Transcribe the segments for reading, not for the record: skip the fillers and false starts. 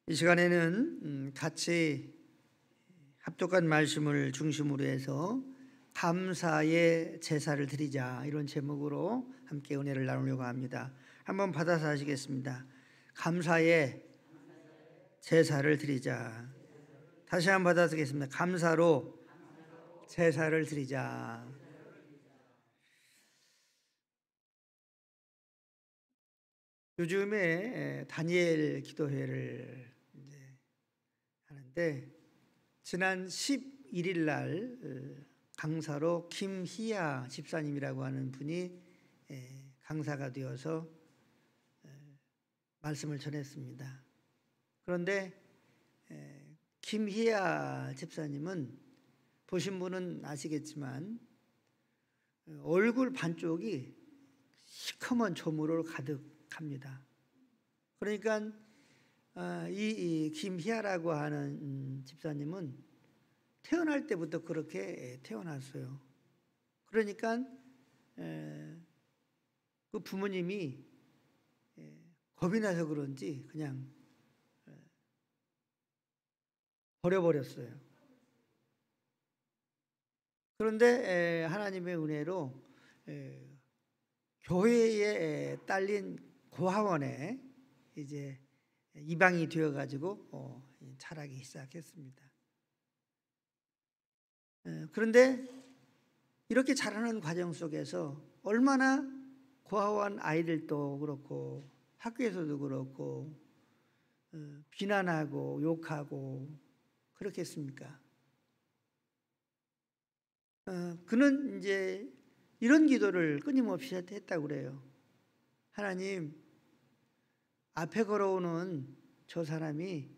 이 시간에는 같이 합독한 말씀을 중심으로 해서 감사의 제사를 드리자, 이런 제목으로 함께 은혜를 나누려고 합니다. 한번 받아서 하시겠습니다. 감사의 제사를 드리자. 다시 한번 받아서겠습니다. 감사로 제사를 드리자. 요즘에 다니엘 기도회를 이제 하는데, 지난 11일 날 강사로 김희아 집사님이라고 하는 분이 강사가 되어서 말씀을 전했습니다. 그런데 김희아 집사님은 보신 분은 아시겠지만 얼굴 반쪽이 시커먼 조물로 가득합니다. 그러니까 이 김희아라고 하는 집사님은 태어날 때부터 그렇게 태어났어요. 그러니까 그 부모님이 겁이 나서 그런지 그냥 버려버렸어요. 그런데 하나님의 은혜로 교회에 딸린 고하원에 이제 입양이 되어가지고 자라기 시작했습니다. 그런데 이렇게 자라는 과정 속에서 얼마나 고아원 아이들도 그렇고 학교에서도 그렇고 비난하고 욕하고 그렇겠습니까? 그는 이제 이런 기도를 끊임없이 했다고 그래요. 하나님, 앞에 걸어오는 저 사람이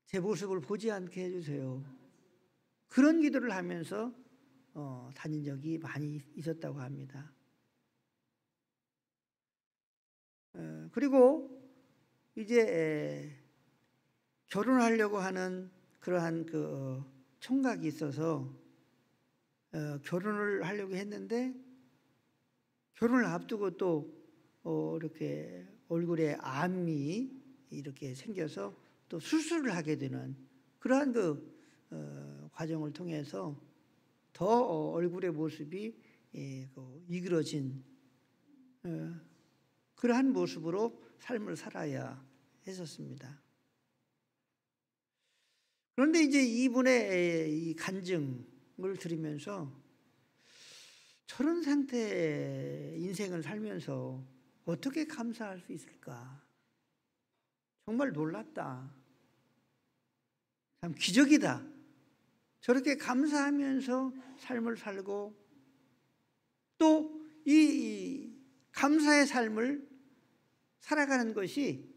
제 모습을 보지 않게 해주세요. 그런 기도를 하면서 다닌 적이 많이 있었다고 합니다. 그리고 이제 결혼하려고 하는 그러한 그 총각이 있어서 결혼을 하려고 했는데, 결혼을 앞두고 또 이렇게 얼굴에 암이 이렇게 생겨서 또 수술을 하게 되는 그러한 그 과정을 통해서 더 얼굴의 모습이 이그러진 그러한 모습으로 삶을 살아야 했었습니다. 그런데 이제 이분의 이 간증을 들으면서 저런 상태의 인생을 살면서 어떻게 감사할 수 있을까? 정말 놀랐다. 참 기적이다. 저렇게 감사하면서 삶을 살고 또 이 감사의 삶을 살아가는 것이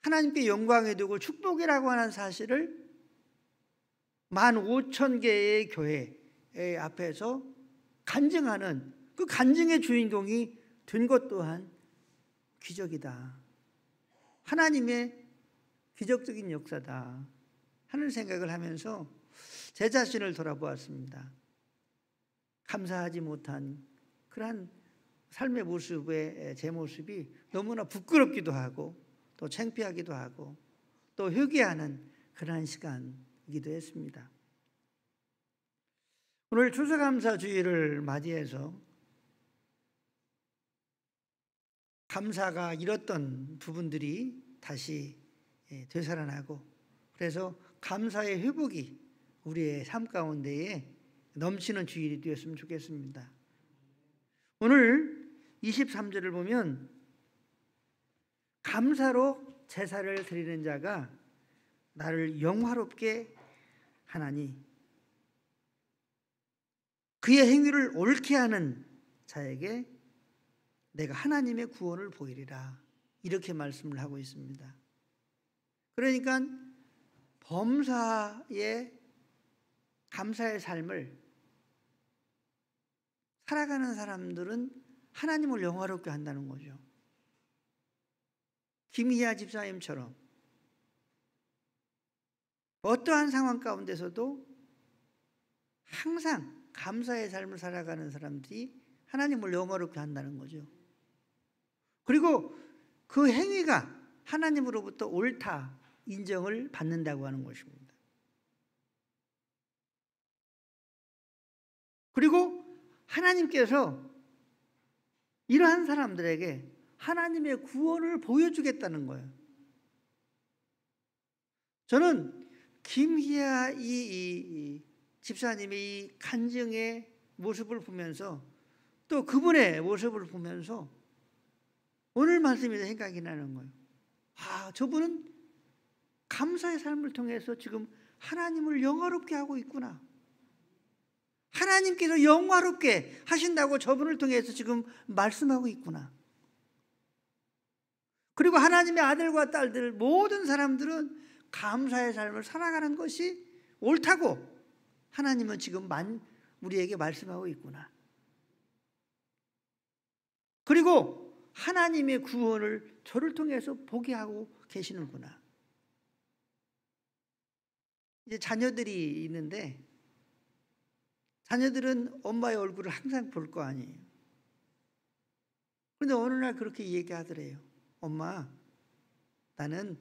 하나님께 영광이 되고 축복이라고 하는 사실을 15,000개의 교회 앞에서 간증하는 그 간증의 주인공이 된 것 또한 기적이다. 하나님의 기적적인 역사다 하는 생각을 하면서 제 자신을 돌아보았습니다. 감사하지 못한 그러한 삶의 모습에 제 모습이 너무나 부끄럽기도 하고 또 창피하기도 하고 또 회개하는 그러한 시간이기도 했습니다. 오늘 추수감사주일을 맞이해서 감사가 잃었던 부분들이 다시 되살아나고, 그래서 감사의 회복이 우리의 삶 가운데에 넘치는 주일이 되었으면 좋겠습니다. 오늘 23절을 보면 감사로 제사를 드리는 자가 나를 영화롭게 하나니 그의 행위를 옳게 하는 자에게 내가 하나님의 구원을 보이리라, 이렇게 말씀을 하고 있습니다. 그러니까 범사의 감사의 삶을 살아가는 사람들은 하나님을 영화롭게 한다는 거죠. 김희아 집사님처럼 어떠한 상황 가운데서도 항상 감사의 삶을 살아가는 사람들이 하나님을 영화롭게 한다는 거죠. 그리고 그 행위가 하나님으로부터 옳다 인정을 받는다고 하는 것입니다. 그리고 하나님께서 이러한 사람들에게 하나님의 구원을 보여주겠다는 거예요. 저는 김희아 이 집사님의 이 간증의 모습을 보면서 또 그분의 모습을 보면서 오늘 말씀이 생각이 나는 거예요. 저분은 감사의 삶을 통해서 지금 하나님을 영화롭게 하고 있구나. 하나님께서 영화롭게 하신다고 저분을 통해서 지금 말씀하고 있구나. 그리고 하나님의 아들과 딸들 모든 사람들은 감사의 삶을 살아가는 것이 옳다고 하나님은 지금 우리에게 말씀하고 있구나. 그리고 하나님의 구원을 저를 통해서 보게 하고 계시는구나. 이제 자녀들이 있는데 자녀들은 엄마의 얼굴을 항상 볼 거 아니에요. 그런데 어느 날 그렇게 얘기하더래요. 엄마, 나는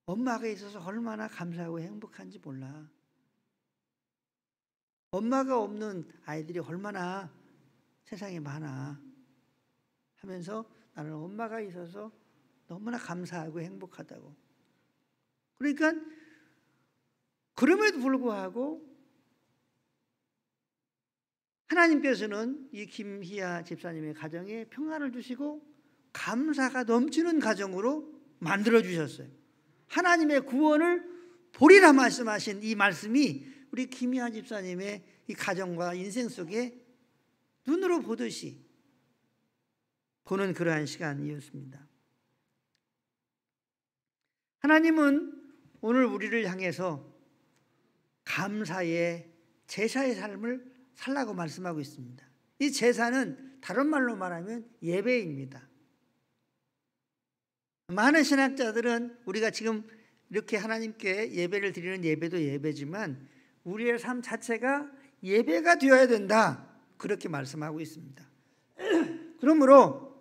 엄마가 있어서 얼마나 감사하고 행복한지 몰라. 엄마가 없는 아이들이 얼마나 세상에 많아 하면서 나는 엄마가 있어서 너무나 감사하고 행복하다고. 그러니까 그럼에도 불구하고 하나님께서는 이 김희아 집사님의 가정에 평안을 주시고 감사가 넘치는 가정으로 만들어 주셨어요. 하나님의 구원을 보리라 말씀하신 이 말씀이 우리 김희아 집사님의 이 가정과 인생 속에 눈으로 보듯이 보는 그러한 시간이었습니다. 하나님은 오늘 우리를 향해서 감사의 제사의 삶을 살라고 말씀하고 있습니다. 이 제사는 다른 말로 말하면 예배입니다. 많은 신학자들은 우리가 지금 이렇게 하나님께 예배를 드리는 예배도 예배지만 우리의 삶 자체가 예배가 되어야 된다, 그렇게 말씀하고 있습니다. 그러므로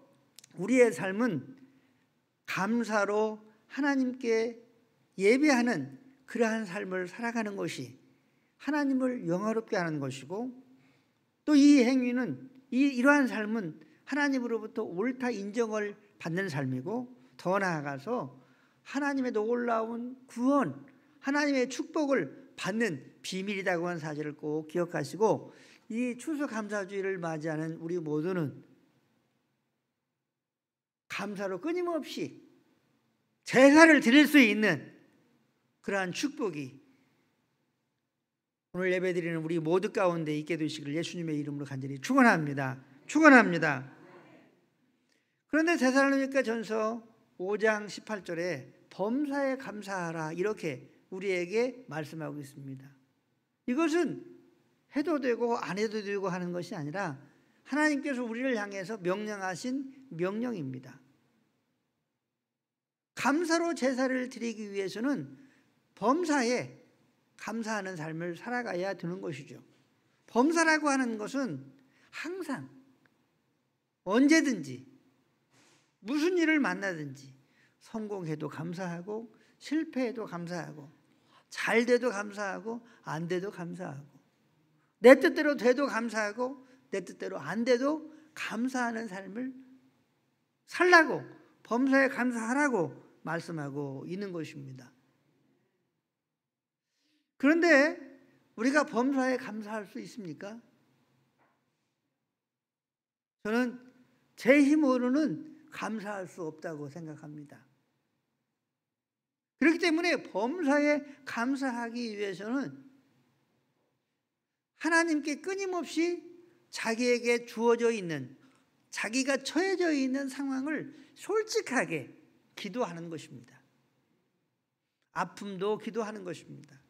우리의 삶은 감사로 하나님께 예배하는 그러한 삶을 살아가는 것이 하나님을 영화롭게 하는 것이고, 또 이 행위는 이러한 삶은 하나님으로부터 옳다 인정을 받는 삶이고, 더 나아가서 하나님의 놀라운 구원, 하나님의 축복을 받는 비밀이라고 하는 사실을 꼭 기억하시고, 이 추수감사주의를 맞이하는 우리 모두는 감사로 끊임없이 제사를 드릴 수 있는 그러한 축복이 오늘 예배드리는 우리 모두 가운데 있게 되시기를 예수님의 이름으로 간절히 축원합니다. 축원합니다. 그런데 데살로니가 전서 5장 18절에 범사에 감사하라, 이렇게 우리에게 말씀하고 있습니다. 이것은 해도 되고 안 해도 되고 하는 것이 아니라 하나님께서 우리를 향해서 명령하신 명령입니다. 감사로 제사를 드리기 위해서는 범사에 감사하는 삶을 살아가야 되는 것이죠. 범사라고 하는 것은 항상 언제든지 무슨 일을 만나든지 성공해도 감사하고 실패해도 감사하고 잘 돼도 감사하고 안 돼도 감사하고 내 뜻대로 돼도 감사하고 내 뜻대로 안 돼도 감사하는 삶을 살라고, 범사에 감사하라고 말씀하고 있는 것입니다. 그런데 우리가 범사에 감사할 수 있습니까? 저는 제 힘으로는 감사할 수 없다고 생각합니다. 그렇기 때문에 범사에 감사하기 위해서는 하나님께 끊임없이 자기에게 주어져 있는, 자기가 처해져 있는 상황을 솔직하게 기도하는 것입니다. 아픔도 기도하는 것입니다.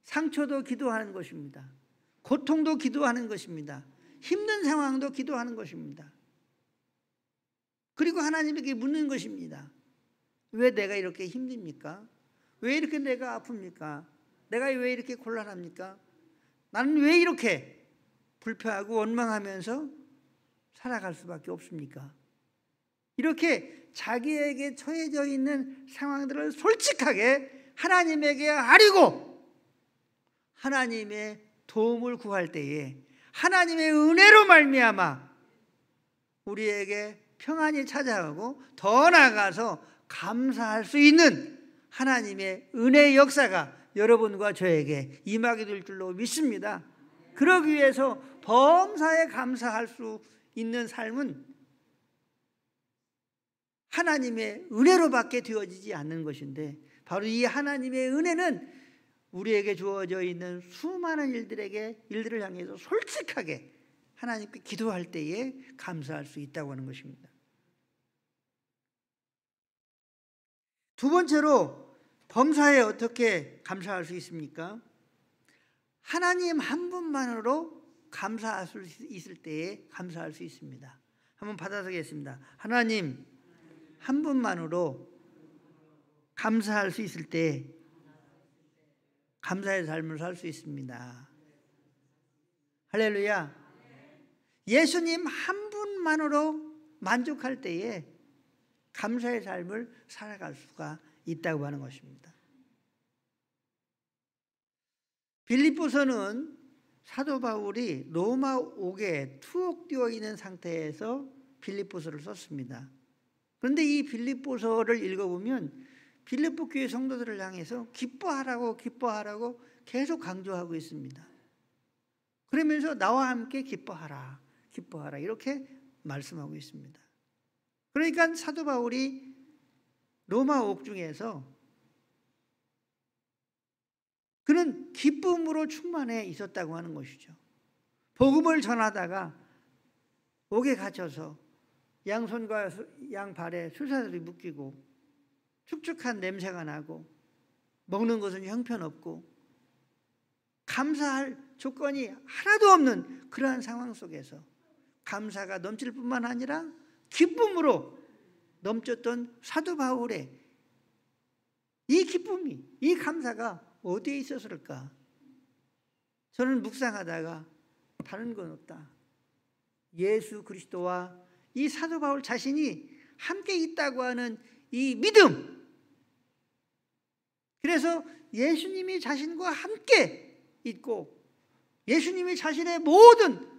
상처도 기도하는 것입니다. 고통도 기도하는 것입니다. 힘든 상황도 기도하는 것입니다. 그리고 하나님에게 묻는 것입니다. 왜 내가 이렇게 힘듭니까? 왜 이렇게 내가 아픕니까? 내가 왜 이렇게 곤란합니까? 나는 왜 이렇게 불평하고 원망하면서 살아갈 수밖에 없습니까? 이렇게 자기에게 처해져 있는 상황들을 솔직하게 하나님에게 아뢰고 하나님의 도움을 구할 때에 하나님의 은혜로 말미암아 우리에게 평안이 찾아오고 더 나아가서 감사할 수 있는 하나님의 은혜의 역사가 여러분과 저에게 임하게 될 줄로 믿습니다. 그러기 위해서 범사에 감사할 수 있는 삶은 하나님의 은혜로밖에 되어지지 않는 것인데, 바로 이 하나님의 은혜는 우리에게 주어져 있는 수많은 일들을 향해서 솔직하게 하나님께 기도할 때에 감사할 수 있다고 하는 것입니다. 두 번째로 범사에 어떻게 감사할 수 있습니까? 하나님 한 분만으로 감사할 수 있을 때에 감사할 수 있습니다. 한번 받아서겠습니다. 하나님 한 분만으로 감사할 수 있을 때 감사의 삶을 살 수 있습니다. 할렐루야. 예수님 한 분만으로 만족할 때에 감사의 삶을 살아갈 수가 있다고 하는 것입니다. 빌립보서는 사도 바울이 로마 옥에 투옥되어 있는 상태에서 빌립보서를 썼습니다. 그런데 이 빌립보서를 읽어보면 빌립보 교회 성도들을 향해서 기뻐하라고 계속 강조하고 있습니다. 그러면서 나와 함께 기뻐하라 이렇게 말씀하고 있습니다. 그러니까 사도 바울이 로마 옥중에서 그는 기쁨으로 충만해 있었다고 하는 것이죠. 복음을 전하다가 옥에 갇혀서 양손과 양발에 수사들이 묶이고 축축한 냄새가 나고 먹는 것은 형편없고 감사할 조건이 하나도 없는 그러한 상황 속에서 감사가 넘칠 뿐만 아니라 기쁨으로 넘쳤던 사도 바울의 이 기쁨이, 이 감사가 어디에 있었을까? 저는 묵상하다가 다른 건 없다. 예수 그리스도와 이 사도 바울 자신이 함께 있다고 하는 이 믿음. 그래서 예수님이 자신과 함께 있고 예수님이 자신의 모든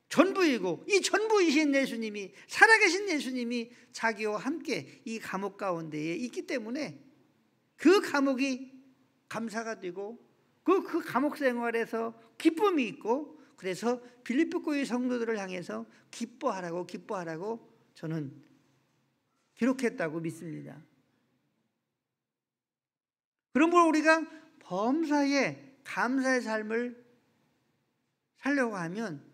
전부이고 이 전부이신 예수님이, 살아계신 예수님이 자기와 함께 이 감옥 가운데에 있기 때문에 그 감옥이 감사가 되고 그 감옥 생활에서 기쁨이 있고, 그래서 빌립보 교회 성도들을 향해서 기뻐하라고 저는 기록했다고 믿습니다. 그러므로 우리가 범사에 감사의 삶을 살려고 하면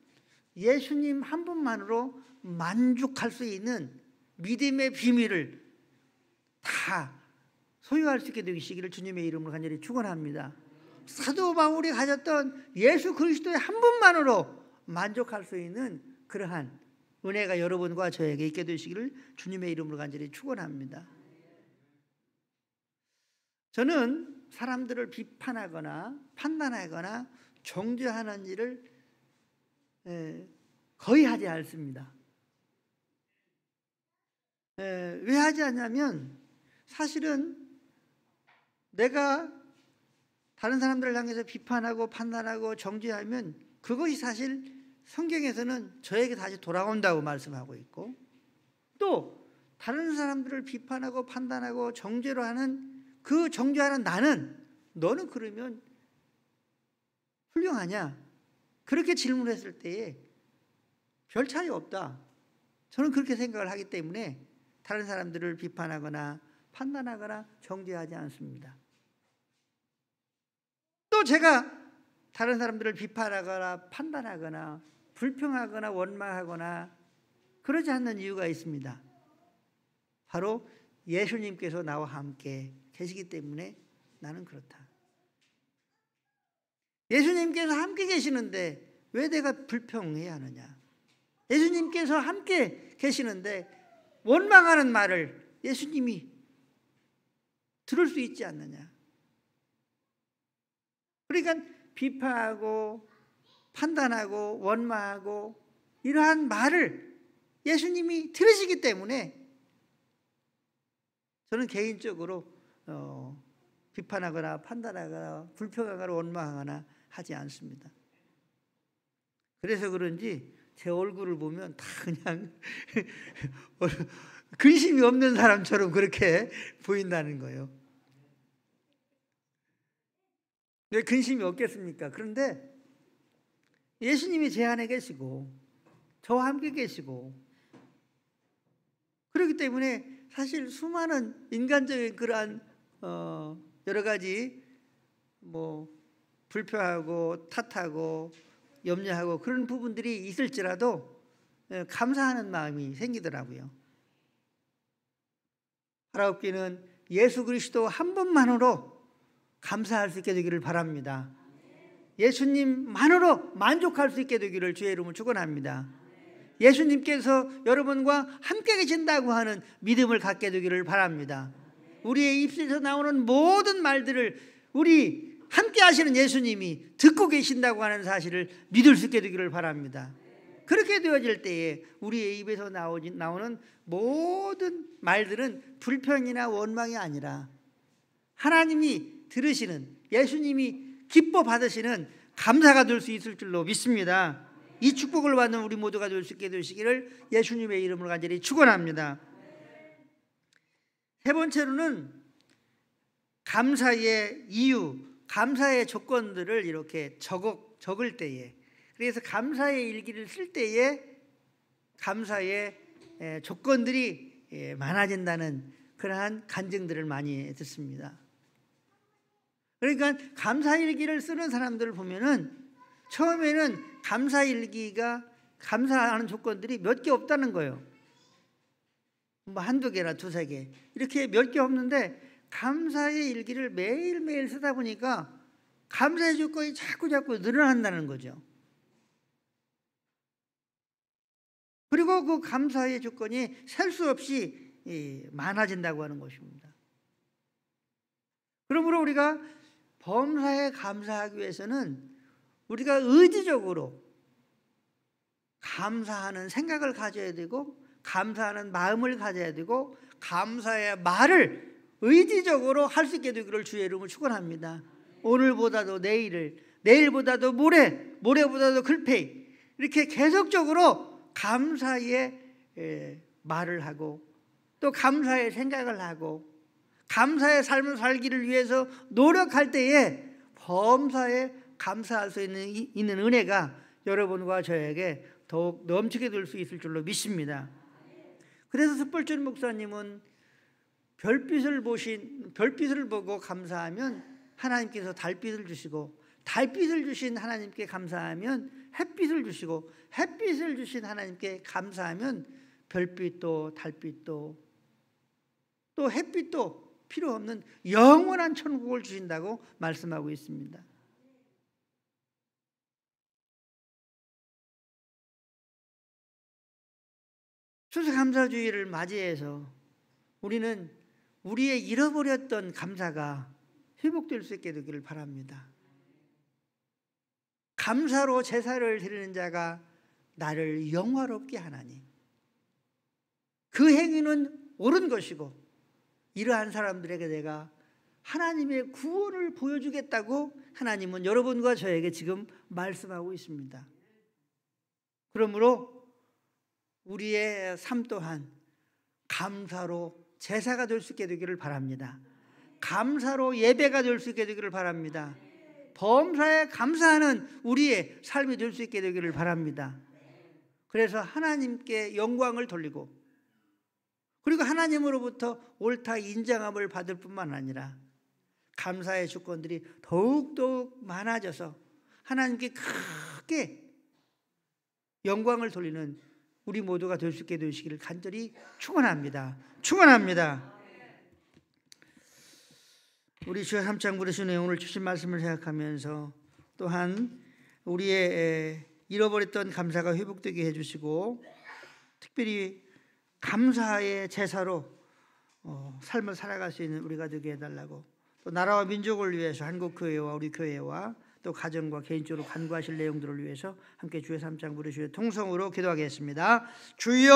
예수님 한 분만으로 만족할 수 있는 믿음의 비밀을 다 소유할 수 있게 되시기를 주님의 이름으로 간절히 축원합니다. 사도 바울이 가졌던 예수 그리스도의 한 분만으로 만족할 수 있는 그러한 은혜가 여러분과 저에게 있게 되시기를 주님의 이름으로 간절히 축원합니다. 저는 사람들을 비판하거나 판단하거나 정죄하는 일을 거의 하지 않습니다. 왜 하지 않냐면 사실은 내가 다른 사람들을 향해서 비판하고 판단하고 정죄하면 그것이 사실 성경에서는 저에게 다시 돌아온다고 말씀하고 있고, 또 다른 사람들을 비판하고 판단하고 정죄로 하는 그 정죄하는 나는, 너는 그러면 훌륭하냐? 그렇게 질문했을 때에 별 차이 없다. 저는 그렇게 생각을 하기 때문에 다른 사람들을 비판하거나 판단하거나 정죄하지 않습니다. 또 제가 다른 사람들을 비판하거나 판단하거나 불평하거나 원망하거나 그러지 않는 이유가 있습니다. 바로 예수님께서 나와 함께 계시기 때문에 나는 그렇다. 예수님께서 함께 계시는데 왜 내가 불평해야 하느냐? 예수님께서 함께 계시는데 원망하는 말을 예수님이 들을 수 있지 않느냐? 그러니까 비판하고 판단하고 원망하고 이러한 말을 예수님이 들으시기 때문에 저는 개인적으로 비판하거나 판단하거나 불평하거나 원망하거나 하지 않습니다. 그래서 그런지 제 얼굴을 보면 다 그냥 근심이 없는 사람처럼 그렇게 보인다는 거예요. 왜 근심이 없겠습니까? 그런데 예수님이 제 안에 계시고 저와 함께 계시고 그렇기 때문에 사실 수많은 인간적인 그러한 여러 가지 불평하고 탓하고 염려하고 그런 부분들이 있을지라도 감사하는 마음이 생기더라고요. 하나님께는 예수 그리스도 한 분만으로 감사할 수 있게 되기를 바랍니다. 예수님만으로 만족할 수 있게 되기를 주의 이름으로 축원합니다. 예수님께서 여러분과 함께 계신다고 하는 믿음을 갖게 되기를 바랍니다. 우리의 입술에서 나오는 모든 말들을 우리 함께 하시는 예수님이 듣고 계신다고 하는 사실을 믿을 수 있게 되기를 바랍니다. 그렇게 되어질 때에 우리의 입에서 나오는 모든 말들은 불평이나 원망이 아니라 하나님이 들으시는, 예수님이 기뻐 받으시는 감사가 될 수 있을 줄로 믿습니다. 이 축복을 받는 우리 모두가 될 수 있게 되시기를 예수님의 이름으로 간절히 축원합니다. 세 번째로는 감사의 이유, 감사의 조건들을 이렇게 적을 때에, 그래서 감사의 일기를 쓸 때에 감사의 조건들이 많아진다는 그러한 간증들을 많이 듣습니다. 그러니까 감사일기를 쓰는 사람들을 보면은 처음에는 감사일기가 감사하는 조건들이 몇 개 없다는 거예요. 한두 개나 두세 개 이렇게 몇 개 없는데 감사의 일기를 매일매일 쓰다 보니까 감사의 조건이 자꾸 늘어난다는 거죠. 그리고 그 감사의 조건이 셀 수 없이 많아진다고 하는 것입니다. 그러므로 우리가 범사에 감사하기 위해서는 우리가 의지적으로 감사하는 생각을 가져야 되고 감사하는 마음을 가져야 되고 감사의 말을 의지적으로 할 수 있게 되기를 주의 이름으로 축원합니다. 오늘보다도 내일을, 내일보다도 모레보다도 글페이 이렇게 계속적으로 감사의 말을 하고 또 감사의 생각을 하고 감사의 삶을 살기를 위해서 노력할 때에 범사에 감사할 수 있는 은혜가 여러분과 저에게 더욱 넘치게 될 수 있을 줄로 믿습니다. 그래서 숯불준 목사님은 별빛을 보고 감사하면 하나님께서 달빛을 주시고 달빛을 주신 하나님께 감사하면 햇빛을 주시고 햇빛을 주신 하나님께 감사하면 별빛도 달빛도 또 햇빛도 필요 없는 영원한 천국을 주신다고 말씀하고 있습니다. 추수감사주의를 맞이해서 우리는 우리의 잃어버렸던 감사가 회복될 수 있게 되기를 바랍니다. 감사로 제사를 드리는 자가 나를 영화롭게 하나니 그 행위는 옳은 것이고 이러한 사람들에게 내가 하나님의 구원을 보여주겠다고 하나님은 여러분과 저에게 지금 말씀하고 있습니다. 그러므로 우리의 삶 또한 감사로 제사가 될 수 있게 되기를 바랍니다. 감사로 예배가 될 수 있게 되기를 바랍니다. 범사에 감사하는 우리의 삶이 될 수 있게 되기를 바랍니다. 그래서 하나님께 영광을 돌리고 그리고 하나님으로부터 옳다 인정함을 받을 뿐만 아니라 감사의 조건들이 더욱더욱 많아져서 하나님께 크게 영광을 돌리는 우리 모두가 될 수 있게 되시기를 간절히 축원합니다. 축원합니다. 우리 주의 3장 부르시는 오늘 주신 말씀을 생각하면서 또한 우리의 잃어버렸던 감사가 회복되게 해주시고 특별히 감사의 제사로 삶을 살아갈 수 있는 우리가 되게 해달라고 또 나라와 민족을 위해서 한국교회와 우리 교회와 또 가정과 개인적으로 간구하실 내용들을 위해서 함께 주의 3장 부르시는 통성으로 기도하겠습니다. 주여